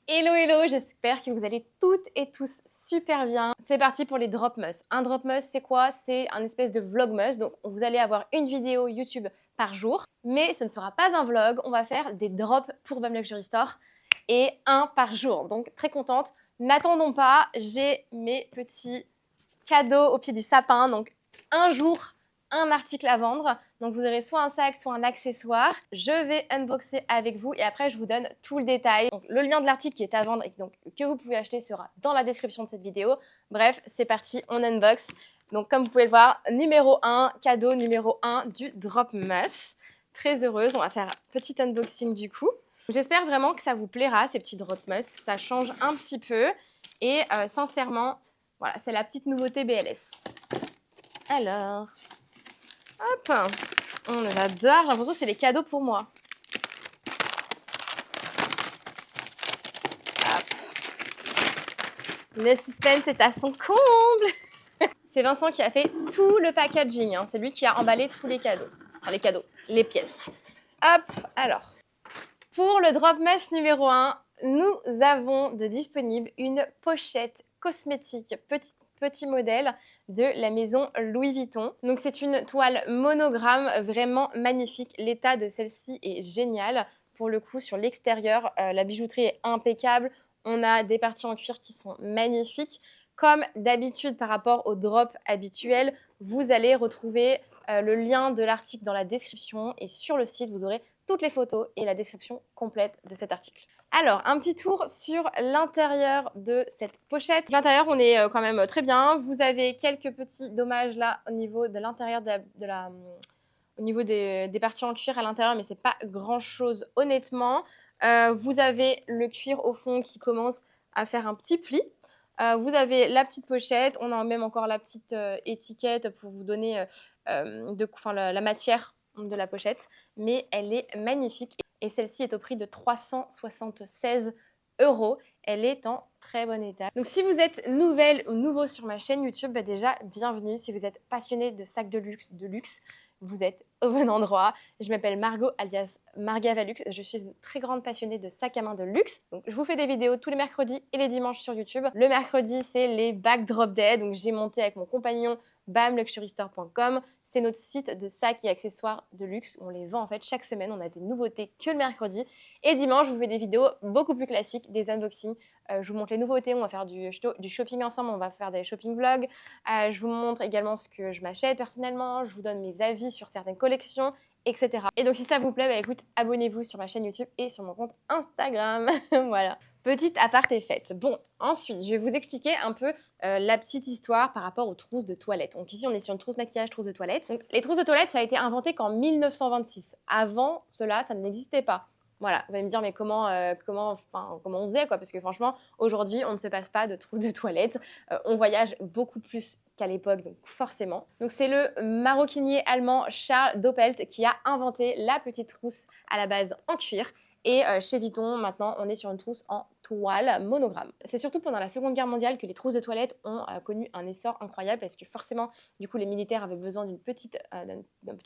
Hello hello, j'espère que vous allez toutes et tous super bien. C'est parti pour les Drop Must. Un Drop Must, c'est quoi? C'est un espèce de Vlogmas. Donc vous allez avoir une vidéo YouTube par jour, mais ce ne sera pas un vlog. On va faire des drops pour Bam Luxury Store et un par jour. Donc très contente. N'attendons pas, j'ai mes petits cadeaux au pied du sapin. Donc un jour, un article à vendre. Donc vous aurez soit un sac, soit un accessoire. Je vais unboxer avec vous et après je vous donne tout le détail. Donc le lien de l'article qui est à vendre et donc, que vous pouvez acheter sera dans la description de cette vidéo. Bref, c'est parti, on unbox. Donc comme vous pouvez le voir, numéro 1, cadeau numéro 1 du Drop Must. Très heureuse, on va faire un petit unboxing du coup. J'espère vraiment que ça vous plaira ces petits Drop Must. Ça change un petit peu et sincèrement, voilà, c'est la petite nouveauté BLS. Alors, hop, j'adore, j'ai l'impression que c'est les cadeaux pour moi. Hop. Le suspense est à son comble. C'est Vincent qui a fait tout le packaging, hein. C'est lui qui a emballé tous les cadeaux. Enfin, les cadeaux, les pièces. Hop, alors. Pour le Drop Must numéro 1, nous avons de disponible une pochette cosmétique petit modèle de la maison Louis Vuitton. Donc c'est une toile monogramme vraiment magnifique. L'état de celle-ci est génial. Pour le coup, sur l'extérieur, la bijouterie est impeccable. On a des parties en cuir qui sont magnifiques. Comme d'habitude par rapport au drop habituel, vous allez retrouver le lien de l'article dans la description et sur le site, vous aurez toutes les photos et la description complète de cet article. Alors, un petit tour sur l'intérieur de cette pochette. L'intérieur, on est quand même très bien. Vous avez quelques petits dommages là au niveau de l'intérieur au niveau des parties en cuir à l'intérieur, mais c'est pas grand chose honnêtement. Vous avez le cuir au fond qui commence à faire un petit pli. Vous avez la petite pochette, on a même encore la petite étiquette pour vous donner la matière de la pochette, mais elle est magnifique et celle-ci est au prix de 376 €. Elle est en très bon état. Donc si vous êtes nouvelle ou nouveau sur ma chaîne YouTube, bah déjà bienvenue. Si vous êtes passionné de sacs de luxe, vous êtes au bon endroit. Je m'appelle Margot alias Margavalux. Je suis une très grande passionnée de sacs à main de luxe. Donc je vous fais des vidéos tous les mercredis et les dimanches sur YouTube. Le mercredi, c'est les Backdrop Day. Donc j'ai monté avec mon compagnon bamluxurystore.com. C'est notre site de sacs et accessoires de luxe. On les vend en fait chaque semaine. On a des nouveautés que le mercredi. Et dimanche, je vous fais des vidéos beaucoup plus classiques, des unboxings. Je vous montre les nouveautés. On va faire du shopping ensemble. On va faire des shopping vlogs. Je vous montre également ce que je m'achète personnellement. Je vous donne mes avis sur certaines collections, etc. Et donc si ça vous plaît, bah écoute, abonnez-vous sur ma chaîne YouTube et sur mon compte Instagram. Voilà. Petite aparté faite. Bon, ensuite, je vais vous expliquer un peu la petite histoire par rapport aux trousses de toilette. Donc ici, on est sur une trousse maquillage, trousse de toilette. Donc, les trousses de toilette, ça a été inventé qu'en 1926. Avant cela, ça n'existait pas. Voilà, vous allez me dire, mais comment on faisait quoi? Parce que franchement, aujourd'hui, on ne se passe pas de trousse de toilette. On voyage beaucoup plus qu'à l'époque, donc forcément. Donc c'est le maroquinier allemand Charles Doppelt qui a inventé la petite trousse à la base en cuir. Et chez Vuitton, maintenant, on est sur une trousse en toile monogramme. C'est surtout pendant la Seconde Guerre mondiale que les trousses de toilette ont connu un essor incroyable parce que forcément, du coup, les militaires avaient besoin d'un petit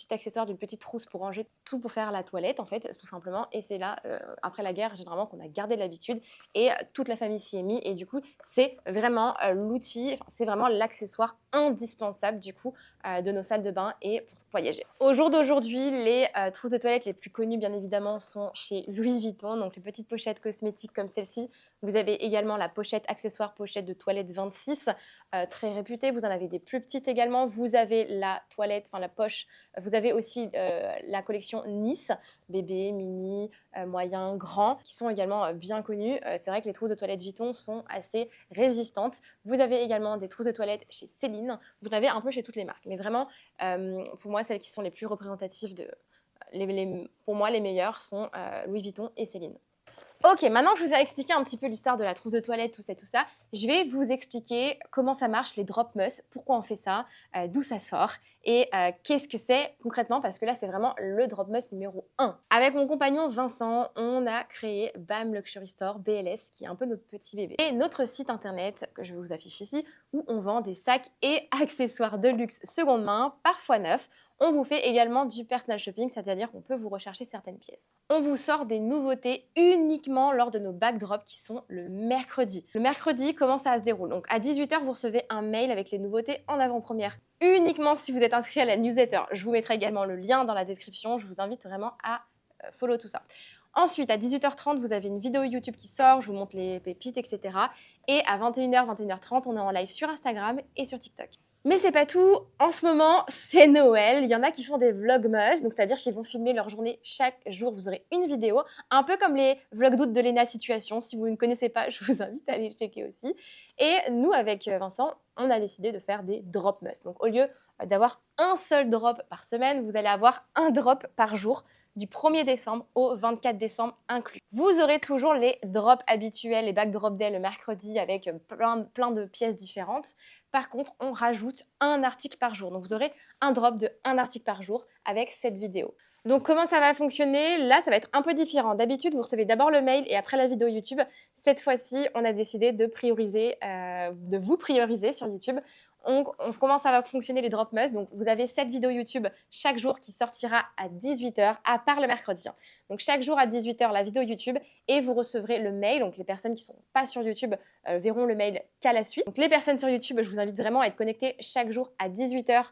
accessoire, d'une petite trousse pour ranger tout pour faire la toilette, en fait, tout simplement. Et c'est là, après la guerre, généralement, qu'on a gardé l'habitude et toute la famille s'y est mise. Et du coup, c'est vraiment l'outil, c'est vraiment l'accessoire indispensable, du coup, de nos salles de bain et pour voyager. Au jour d'aujourd'hui, les trousses de toilette les plus connues, bien évidemment, sont chez Louis Vuitton, donc les petites pochettes cosmétiques comme celle-ci. Vous avez également la pochette accessoire, pochette de toilette 26, très réputée. Vous en avez des plus petites également. Vous avez la toilette, enfin la poche. Vous avez aussi la collection Nice, bébé, mini, moyen, grand, qui sont également bien connues. C'est vrai que les trousses de toilette Vuitton sont assez résistantes. Vous avez également des trousses de toilette chez Céline. Vous en avez un peu chez toutes les marques. Mais vraiment, pour moi, celles qui sont les plus représentatives pour moi, les meilleures sont Louis Vuitton et Céline. Ok, maintenant que je vous ai expliqué un petit peu l'histoire de la trousse de toilette, tout ça, je vais vous expliquer comment ça marche les Drop Must, pourquoi on fait ça, d'où ça sort et qu'est-ce que c'est concrètement, parce que là, c'est vraiment le Drop Must numéro 1. Avec mon compagnon Vincent, on a créé Bam Luxury Store, BLS, qui est un peu notre petit bébé. Et notre site internet, que je vous affiche ici, où on vend des sacs et accessoires de luxe seconde main, parfois neufs. On vous fait également du personal shopping, c'est-à-dire qu'on peut vous rechercher certaines pièces. On vous sort des nouveautés uniquement lors de nos backdrops qui sont le mercredi. Le mercredi, comment ça se déroule? Donc à 18 h, vous recevez un mail avec les nouveautés en avant-première. Uniquement si vous êtes inscrit à la newsletter. Je vous mettrai également le lien dans la description. Je vous invite vraiment à follow tout ça. Ensuite, à 18 h 30, vous avez une vidéo YouTube qui sort, je vous montre les pépites, etc. Et à 21 h, 21 h 30, on est en live sur Instagram et sur TikTok. Mais c'est pas tout, en ce moment, c'est Noël. Il y en a qui font des vlogmas, donc c'est-à-dire qu'ils vont filmer leur journée chaque jour. Vous aurez une vidéo, un peu comme les vlogs d'août de Lena Situation. Si vous ne connaissez pas, je vous invite à aller checker aussi. Et nous, avec Vincent, on a décidé de faire des drop must. Donc au lieu d'avoir un seul drop par semaine, vous allez avoir un drop par jour, du 1er décembre au 24 décembre inclus. Vous aurez toujours les drops habituels, les backdrop day le mercredi avec plein de pièces différentes. Par contre, on rajoute un article par jour. Donc vous aurez un drop de un article par jour avec cette vidéo. Donc comment ça va fonctionner? Là, ça va être un peu différent. D'habitude, vous recevez d'abord le mail et après la vidéo YouTube. Cette fois-ci, on a décidé de vous prioriser sur YouTube. Comment ça va fonctionner les drop must? Donc vous avez cette vidéo YouTube chaque jour qui sortira à 18 h, à part le mercredi. Donc chaque jour à 18 h, la vidéo YouTube, et vous recevrez le mail. Donc les personnes qui ne sont pas sur YouTube verront le mail qu'à la suite. Donc les personnes sur YouTube, je vous invite vraiment à être connectés chaque jour à 18 h,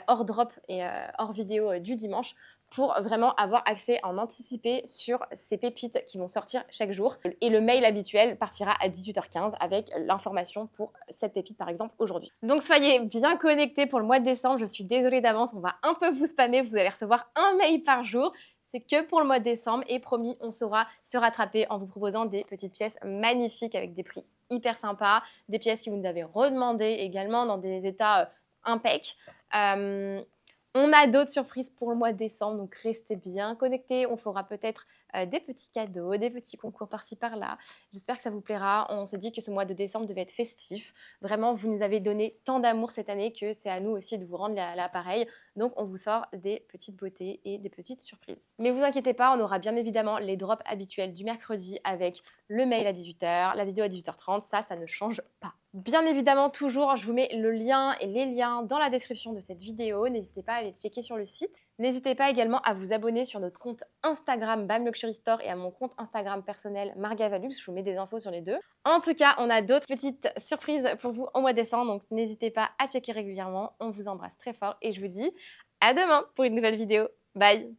hors drop et hors vidéo du dimanche, pour vraiment avoir accès en anticipé sur ces pépites qui vont sortir chaque jour. Et le mail habituel partira à 18 h 15 avec l'information pour cette pépite par exemple aujourd'hui. Donc soyez bien connectés pour le mois de décembre. Je suis désolée d'avance, on va un peu vous spammer. Vous allez recevoir un mail par jour. C'est que pour le mois de décembre et promis, on saura se rattraper en vous proposant des petites pièces magnifiques avec des prix hyper sympas, des pièces que vous nous avez redemandées également dans des états impeccables. On a d'autres surprises pour le mois de décembre, donc restez bien connectés. On fera peut-être des petits cadeaux, des petits concours par-ci par-là. J'espère que ça vous plaira. On s'est dit que ce mois de décembre devait être festif. Vraiment, vous nous avez donné tant d'amour cette année que c'est à nous aussi de vous rendre l'appareil. Donc, on vous sort des petites beautés et des petites surprises. Mais vous inquiétez pas, on aura bien évidemment les drops habituels du mercredi avec le mail à 18 h, la vidéo à 18 h 30. Ça ne change pas. Bien évidemment, toujours, je vous mets le lien et les liens dans la description de cette vidéo. N'hésitez pas à aller checker sur le site. N'hésitez pas également à vous abonner sur notre compte Instagram BAM Luxury Store et à mon compte Instagram personnel Margavalux. Je vous mets des infos sur les deux. En tout cas, on a d'autres petites surprises pour vous au mois de décembre, donc n'hésitez pas à checker régulièrement. On vous embrasse très fort et je vous dis à demain pour une nouvelle vidéo. Bye!